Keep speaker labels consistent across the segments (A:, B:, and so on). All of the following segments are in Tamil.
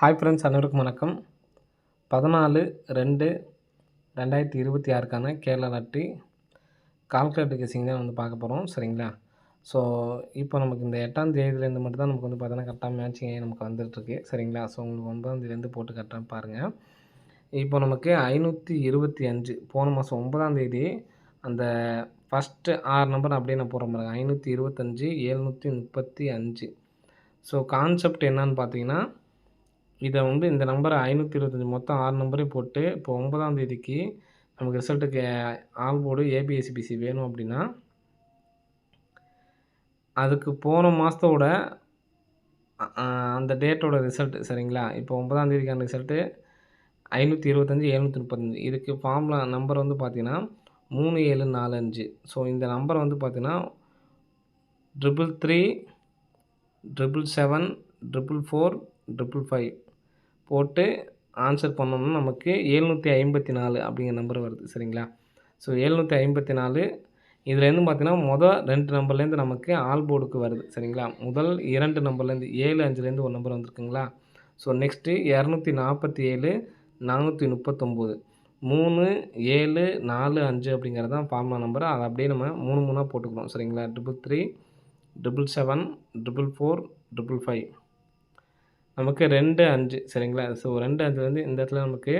A: ஹாய் ஃப்ரெண்ட்ஸ், அனைவருக்கும் வணக்கம். 14/2/2026க்கான கேரளா லாட்டரி கால்குலேட்டர் கெஸ்ஸிங் தான் பார்க்க போகிறோம். சரிங்களா? ஸோ இப்போ நமக்கு இந்த 8ஆம் தேதியிலேருந்து மட்டும் தான் நமக்கு பார்த்தீங்கன்னா கரெக்டாக மேட்சிங் ஆகி நமக்கு வந்துட்டுருக்கு. சரிங்களா? ஸோ உங்களுக்கு 9ஆம் தேதியிலேருந்து போட்டு கரெக்டாக பாருங்கள். இப்போ நமக்கு 525 போன மாதம் 9ஆம் தேதி அந்த ஃபஸ்ட்டு 6 நம்பர் அப்படியே நான் போடுற பாருங்க. 525 735. ஸோ கான்செப்ட் என்னன்னு பார்த்தீங்கன்னா, இதை இந்த நம்பரை 525 மொத்தம் 6 நம்பரையும் போட்டு இப்போ 9ஆம் தேதிக்கு நமக்கு ரிசல்ட்டுக்கு ஆல் போர்டு ஏபிஎஸ்சிபிசி வேணும் அப்படின்னா, அதுக்கு போன மாதத்தோட அந்த டேட்டோட ரிசல்ட்டு. சரிங்களா? இப்போ 9ஆம் தேதிக்கான ரிசல்ட்டு 525 735. இதுக்கு ஃபார்முலா நம்பர் பார்த்தீங்கன்னா 3745. ஸோ இந்த நம்பரை பார்த்தீங்கன்னா 333 777 444 555 போட்டு ஆன்சர் பண்ணோம்னா நமக்கு 754 அப்படிங்கிற நம்பர் வருது. சரிங்களா? ஸோ 754 இதுலேருந்து பார்த்தீங்கன்னா மொதல் 2 நம்பர்லேருந்து நமக்கு ஆல் போர்டுக்கு வருது. சரிங்களா? முதல் 2 நம்பர்லேருந்து 7 5லேருந்து ஒரு நம்பர் வந்திருக்குங்களா? ஸோ நெக்ஸ்ட்டு 247 439 3 7 4 5 அப்படிங்கிறது தான் ஃபார்முலா நம்பர். அதை அப்படியே நம்ம 3 3ஆக போட்டுக்கிறோம். சரிங்களா? 33 777 444 555 நமக்கு 2 5. சரிங்களா? ஸோ 2 5 இந்த இடத்துல நமக்கு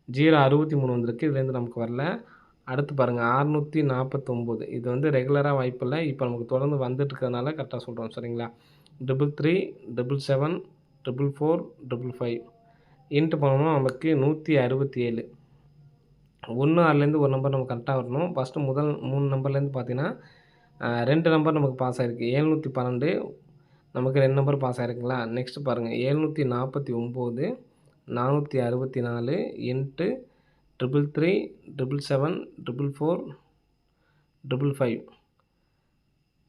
A: 063 வந்திருக்கு. இதுலேருந்து நமக்கு வரல. அடுத்து பாருங்கள் 649. இது ரெகுலராக வாய்ப்பு இல்லை. இப்போ நமக்கு தொடர்ந்து வந்துட்டு இருக்கிறதுனால கரெக்டாக சொல்கிறோம். சரிங்களா? 33 777 444 555 இன்ட்டு பண்ணோம்னா நமக்கு 167. 1 6லேருந்து ஒரு நம்பர் நமக்கு கரெக்டாக வரணும். ஃபஸ்ட்டு முதல் 3 நம்பர்லேருந்து பார்த்தீங்கன்னா 2 நம்பர் நமக்கு பாஸ் ஆகிருக்கு. 712 நமக்கு 2 நம்பர் பாஸ் ஆகிருக்குங்களா? நெக்ஸ்ட்டு பாருங்கள் 749 464 இன்ட்டு 33 777 444 555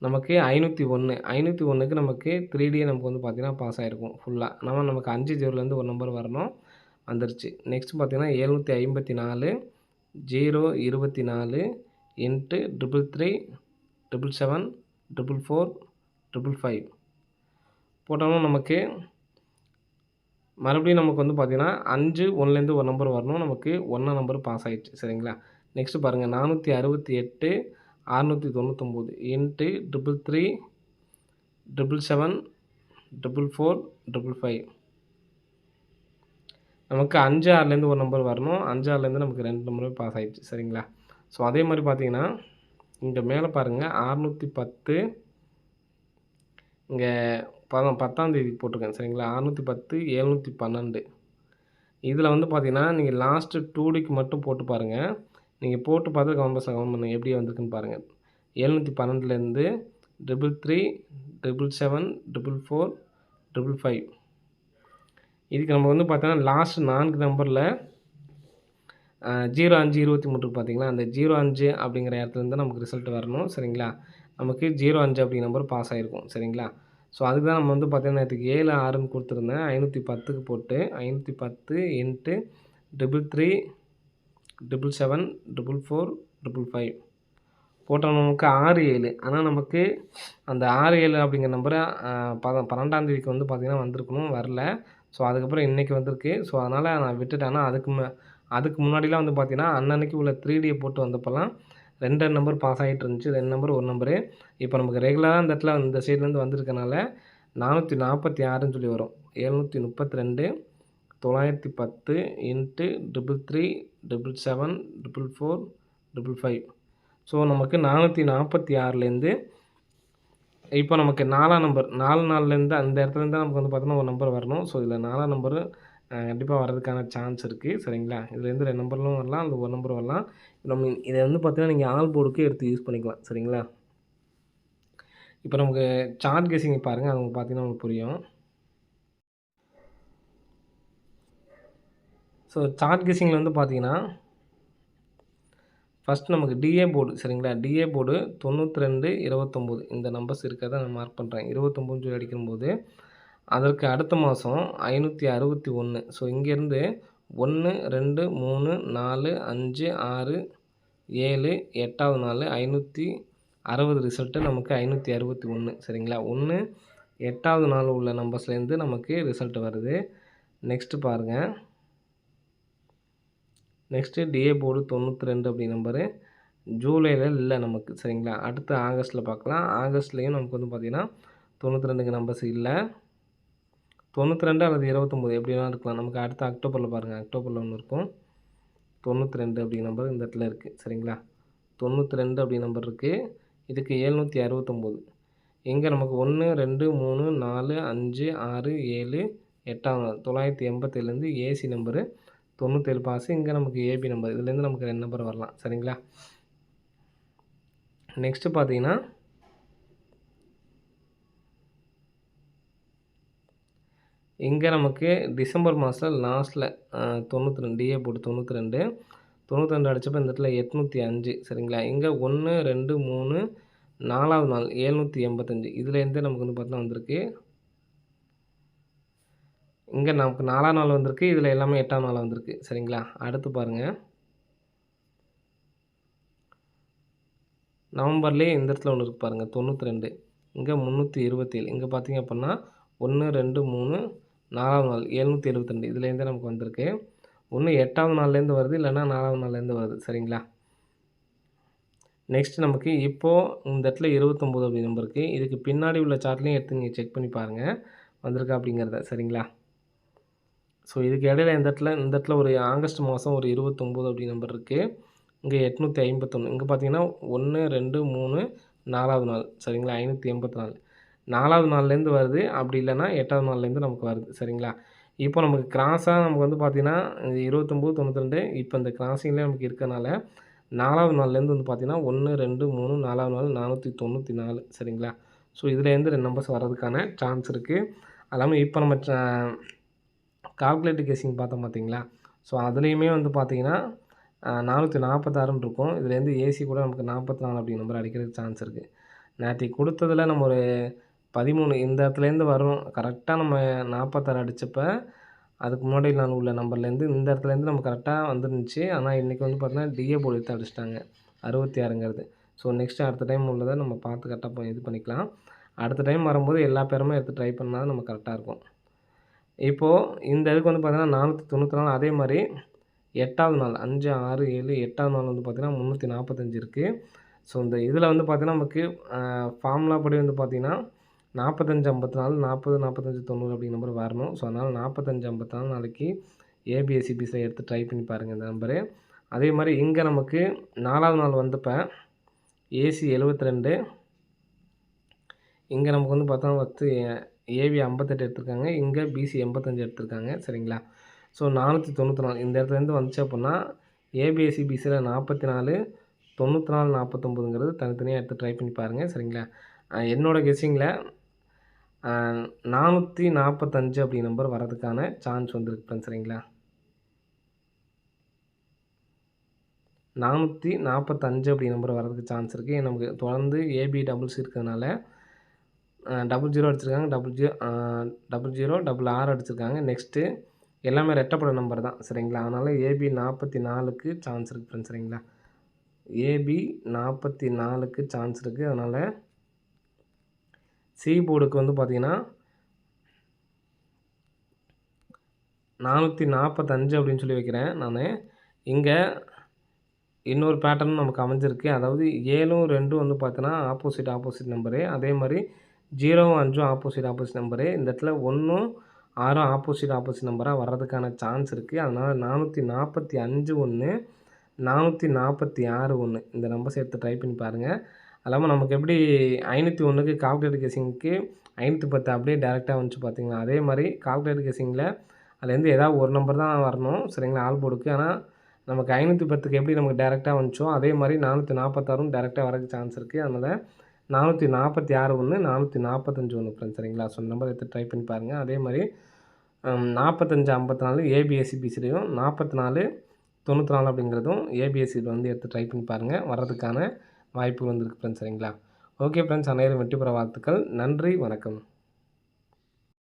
A: நமக்கு 501. 501க்கு நமக்கு 3D நமக்கு பார்த்தீங்கன்னா பாஸ் ஆகிருக்கும் ஃபுல்லாக. நமக்கு 5 0லேருந்து ஒரு நம்பர் வரணும், வந்துருச்சு. நெக்ஸ்ட் பார்த்தீங்கன்னா 754 024 இன்ட்டு 33 777 444 555 போட்டோம்னா நமக்கு மறுபடியும் நமக்கு பார்த்தீங்கன்னா 5 1லேருந்து ஒரு நம்பர் வரணும். நமக்கு 1ஆம் நம்பர் பாஸ் ஆகிடுச்சு. சரிங்களா? நெக்ஸ்ட்டு பாருங்கள் 468 699 இன்ட்டு 33 777 444 555 நமக்கு 5 6லேருந்து ஒரு நம்பர் வரணும். 5 6லேருந்து நமக்கு 2 நம்பருமே பாஸ் ஆகிடுச்சு. சரிங்களா? ஸோ அதே மாதிரி பார்த்தீங்கன்னா இங்கே மேலே பாருங்கள் 610 இங்கே 10ஆம் தேதி போட்டிருக்கேன். சரிங்களா? 610 712 இதில் பார்த்தீங்கன்னா நீங்கள் லாஸ்ட்டு 2Dக்கு மட்டும் போட்டு பாருங்கள். நீங்கள் போட்டு பார்த்து கமெண்ட் பண்ணுங்கள் எப்படி வந்திருக்குன்னு பாருங்கள். 712லேருந்து 33 777 444 555 இதுக்கு நம்ம பார்த்தீங்கன்னா லாஸ்ட் 4 நம்பரில் 05 23 பார்த்தீங்களா? அந்த 05 அப்படிங்கிற இடத்துலேருந்து நமக்கு ரிசல்ட் வரணும். சரிங்களா? நமக்கு 05 அப்படிங்கிற நம்பர் பாஸ் ஆகிருக்கும். சரிங்களா? ஸோ அதுக்கு தான் நம்ம பார்த்தீங்கன்னா இதுக்கு 7 6ன்னு கொடுத்துருந்தேன். 510க்கு போட்டு 510 இன்ட்டு 33 777 444 555 போட்டால் நமக்கு 6 7. ஆனால் நமக்கு அந்த 6 7 அப்படிங்கிற நம்பரை 12ஆம் தேதிக்கு பார்த்தீங்கன்னா வந்திருக்கணும், வரல. ஸோ அதுக்கப்புறம் இன்றைக்கி வந்திருக்கு. ஸோ அதனால் நான் விட்டுட்டேன். ஆனால் அதுக்கு முன்னாடிலாம் பார்த்தீங்கன்னா அன்னன்னைக்கு உள்ள 3Dயை போட்டு வந்தப்போலாம் 2 நம்பர் பாஸ் ஆகிட்டு இருந்துச்சு. 2 நம்பர் 1 நம்பரு. இப்போ நமக்கு ரெகுலராக இந்த இடத்துல இந்த சைட்லேருந்து வந்திருக்கனால 446ன்னு சொல்லி வரும். 732 910 இன்ட்டு 33 777 444 555 ஸோ நமக்கு 446லேருந்து இப்போ நமக்கு 4ஆம் நம்பர் 4 4லேருந்து அந்த இடத்துலேருந்து நமக்கு பார்த்தீங்கன்னா ஒரு நம்பர் வரணும். ஸோ இதில் 4ஆம் நம்பரு கண்டிப்பாக வர்றதுக்கான சான்ஸ் இருக்குது. சரிங்களா? இதுலேருந்து 2 நம்பர்லும் வரலாம், அந்த ஒரு நம்பர் வரலாம். நம்ம இதை பார்த்தீங்கன்னா நீங்கள் ஆல் போர்டுக்கு எடுத்து யூஸ் பண்ணிக்கலாம். சரிங்களா? இப்போ நமக்கு சார்ட் கெஸ்ஸிங் பாருங்கள், அது பார்த்தீங்கன்னா உங்களுக்கு புரியும். ஸோ சார்ட் கெஸ்ஸிங்கில் பார்த்தீங்கன்னா ஃபஸ்ட் நமக்கு டிஏ போர்டு. சரிங்களா? டிஏ போர்டு 92 29 இந்த நம்பர்ஸ் இருக்கிறத நான் மார்க் பண்ணுறேன். 29 சொல்லி அடிக்கும்போது அதற்கு அடுத்த மாதம் 561. ஸோ இங்கேருந்து 1 2 3 4 5 6 7 8வது நாள் 560 ரிசல்ட்டு நமக்கு 561. சரிங்களா? 1 8வது நாள் உள்ள நம்பர்ஸ்லேருந்து நமக்கு ரிசல்ட் வருது. நெக்ஸ்ட்டு பாருங்கள், நெக்ஸ்ட்டு டிஏ போர்டு 92 அப்படி நம்பரு ஜூலையில் இல்லை நமக்கு. சரிங்களா, அடுத்து ஆகஸ்ட்டில் பார்க்கலாம். ஆகஸ்ட்லேயும் நமக்கு வந்து பார்த்திங்கன்னா 92க்கு நம்பர்ஸ் இல்லை. 92 அல்லது 29 எப்படி வேணாலும் இருக்கலாம். நமக்கு அடுத்து அக்டோபரில் பாருங்கள், அக்டோபரில் ஒன்று இருக்கும். 92 அப்படி நம்பர் இந்த இடத்துல இருக்குது. சரிங்களா, 92 அப்படி நம்பர் இருக்குது. இதுக்கு 769. இங்கே நமக்கு 1 2 3 4 5 6 7 8ஆம் நாள் 987லேருந்து ஏசி நம்பரு 97 பாஸ். இங்கே நமக்கு ஏபி நம்பர், இதுலேருந்து நமக்கு 2 நம்பர் வரலாம். சரிங்களா, நெக்ஸ்ட்டு பார்த்தீங்கன்னா இங்கே நமக்கு டிசம்பர் மாதத்தில் லாஸ்ட்டில் 92 டிஏ போட்டு 92 அடித்தப்போ இந்த இடத்துல 805. சரிங்களா, இங்கே 1 2 3 4ஆவது நாள் 785. இதுலேருந்து நமக்கு வந்து பார்த்தீங்கன்னா வந்திருக்கு. இங்கே நமக்கு 4ஆம் நாள் வந்திருக்கு, இதில் எல்லாமே 8ஆம் நாள் வந்திருக்கு. சரிங்களா, அடுத்து பாருங்கள், நவம்பர்லேயே இந்த இடத்துல ஒன்று இருக்குது பாருங்கள் 92. இங்கே 327. இங்கே பார்த்தீங்க அப்படின்னா 1 2 3 4ஆவது நாள் 772. இதுலேருந்தே நமக்கு வந்திருக்கு. ஒன்று 8ஆவது நாள்லேருந்து வருது, இல்லைன்னா 4ஆவது நாள்லேருந்து வருது. சரிங்களா, நெக்ஸ்ட் நமக்கு இப்போது இந்த இடத்துல 29 அப்படி நம்பர் இருக்குது. இதுக்கு பின்னாடி உள்ள சார்ட்லேயும் எடுத்து நீங்கள் செக் பண்ணி பாருங்கள் வந்திருக்கா அப்படிங்கிறத. சரிங்களா, ஸோ இதுக்கு இடையில இந்த இடத்துல ஒரு ஆகஸ்ட் மாதம் ஒரு 29 அப்படி நம்பர் இருக்குது. இங்கே 851. இங்கே பார்த்தீங்கன்னா 1 2 3 4ஆவது நாள். சரிங்களா, 584. 4ஆவது நாள்லேருந்து வருது, அப்படி இல்லைன்னா 8ஆவது நாள்லேருந்து நமக்கு வருது. சரிங்களா, இப்போ நமக்கு கிராஸாக நமக்கு வந்து பார்த்திங்கன்னா 29 92 இப்போ இந்த கிராஸிங்லேயே நமக்கு இருக்கனால 4ஆவது நாள்லேருந்து வந்து பார்த்திங்கன்னா 1 2 3 4ஆவது நாள் 494. சரிங்களா, ஸோ இதுலேருந்து 2 நம்பர்ஸ் வர்றதுக்கான சான்ஸ் இருக்குது. அது இல்லாமல் இப்போ நம்ம கால்குலேட்டர் கெஸ்ஸிங் பார்த்தோம் பார்த்தீங்களா, ஸோ அதுலேயுமே வந்து பார்த்திங்கன்னா 446 இருக்கும். இதுலேருந்து ஏசி கூட நமக்கு 44 அப்படி நம்பர் அடிக்கிறதுக்கு சான்ஸ் இருக்குது. நேற்றைக்கு கொடுத்ததில் நம்ம ஒரு 13 இந்த இடத்துலேருந்து வரும். கரெக்டாக நம்ம 46 அடித்தப்போ அதுக்கு முன்னாடி நான் உள்ள நம்பர்லேருந்து இந்த இடத்துலேருந்து நம்ம கரெக்டாக வந்துருந்துச்சு. ஆனால் இன்றைக்கி வந்து பார்த்தீங்கன்னா டிஏ போர்டு எடுத்து அடிச்சிட்டாங்க 66ங்கிறது. ஸோ நெக்ஸ்ட்டு அடுத்த டைம் உள்ளதை நம்ம பார்த்து கரெக்டாக இது பண்ணிக்கலாம். அடுத்த டைம் வரும்போது எல்லா பேருமே எடுத்து ட்ரை பண்ணால் தான் நம்ம கரெக்டாக இருக்கும். இப்போது இந்த இதுக்கு வந்து பார்த்தீங்கன்னா 494. அதே மாதிரி 8ஆவது நாள் 5 6 7 8ஆவது நாள் வந்து பார்த்திங்கன்னா 345 இருக்குது. ஸோ இந்த இதில் வந்து பார்த்திங்கன்னா நமக்கு ஃபார்முலா படி வந்து பார்த்திங்கன்னா 45 54 40 45 90 அப்படிங்கிற நம்பர் வரணும். ஸோ அதனால் 45 54 நாளைக்கு ஏபிஎஸ்சிபிஸில் எடுத்து ட்ரை பண்ணி பாருங்கள் இந்த நம்பரு. அதே மாதிரி இங்கே நமக்கு 4ஆவது நாள் வந்தப்போ ஏசி 72, இங்கே நமக்கு வந்து பார்த்தா ஏபி 58 எடுத்திருக்காங்க, இங்கே பிசி 85 எடுத்திருக்காங்க. சரிங்களா, ஸோ 494 இந்த இடத்துலேருந்து வந்துச்சு அப்படின்னா ஏபிஎஸ்சி பிசியில் 44 94 49ங்கிறது தனித்தனியாக எடுத்து ட்ரை பண்ணி பாருங்கள். சரிங்களா, என்னோடய கெஸ்ஸிங்கில் 445 அப்படி நம்பர் வரதுக்கான சான்ஸ் வந்துருக்கு. சரிங்களா, 445 அப்படி நம்பர் வரதுக்கு சான்ஸ் இருக்குது. நமக்கு தொடர்ந்து ஏபி டபுள்ஸ் இருக்கிறதுனால 00 அடிச்சிருக்காங்க, 00 RR அடிச்சிருக்காங்க. நெக்ஸ்ட்டு எல்லாமே ரெட்டப்பட நம்பர் தான். சரிங்களா, அதனால் ஏபி 44க்கு சான்ஸ் இருக்குது ஃப்ரெண்ட்ஸ். சரிங்களா, ஏபி 44க்கு சான்ஸ் இருக்குது. அதனால் சி போர்டுக்கு வந்து பார்த்திங்கன்னா 445 அப்படின்னு சொல்லி வைக்கிறேன் நான். இங்கே இன்னொரு பேட்டர்ன் நமக்கு அமைஞ்சிருக்கு. அதாவது 7 2 வந்து பார்த்தீங்கன்னா ஆப்போசிட் நம்பரு. அதே மாதிரி 0 5 ஆப்போசிட் நம்பரு. இந்த இடத்துல 1 6 ஆப்போசிட் நம்பராக வர்றதுக்கான சான்ஸ் இருக்குது. அதனால் 445 1 446 1 இந்த நம்பர்ஸ் எடுத்து ட்ரை பண்ணி பாருங்கள். அது இல்லாமல் நமக்கு எப்படி 501க்கு கால்குலேட்டர் கெஸ்ஸிங்க்கு 510 அப்படியே டேரெக்டாக வந்துச்சு பார்த்தீங்களா, அதே மாதிரி கால்குலேட்டர் கெஸ்ஸிங்கில் அதுலேருந்து ஏதாவது ஒரு நம்பர் தான் வரணும். சரிங்களா, ஆல் போர்டுக்கு. ஆனால் நமக்கு 510க்கு எப்படி நமக்கு டேரெக்டாக வந்துச்சோ அதே மாதிரி 446ம் டேரெக்டாக வரதுக்கு சான்ஸ் இருக்குது. அதனால் 446 1 445 1 ஃப்ரெண்ட்ஸ். சரிங்களா, ஸோ நம்பர் எடுத்து ட்ரை பண்ணி பாருங்கள். அதே மாதிரி 45 54 ஏபிஎஸ்சிபிசிலையும் 44 94 அப்படிங்கிறதும் ஏபிஎஸ்சியில் வந்து எடுத்து ட்ரை பண்ணி பாருங்கள். வர்றதுக்கான வாய்ப்பு வந்துருக்கு ஃப்ரெண்ட்ஸ். சரிங்களா, ஓகே ஃப்ரெண்ட்ஸ், அனைவரும் வெற்றி பெற வாழ்த்துக்கள். நன்றி, வணக்கம்.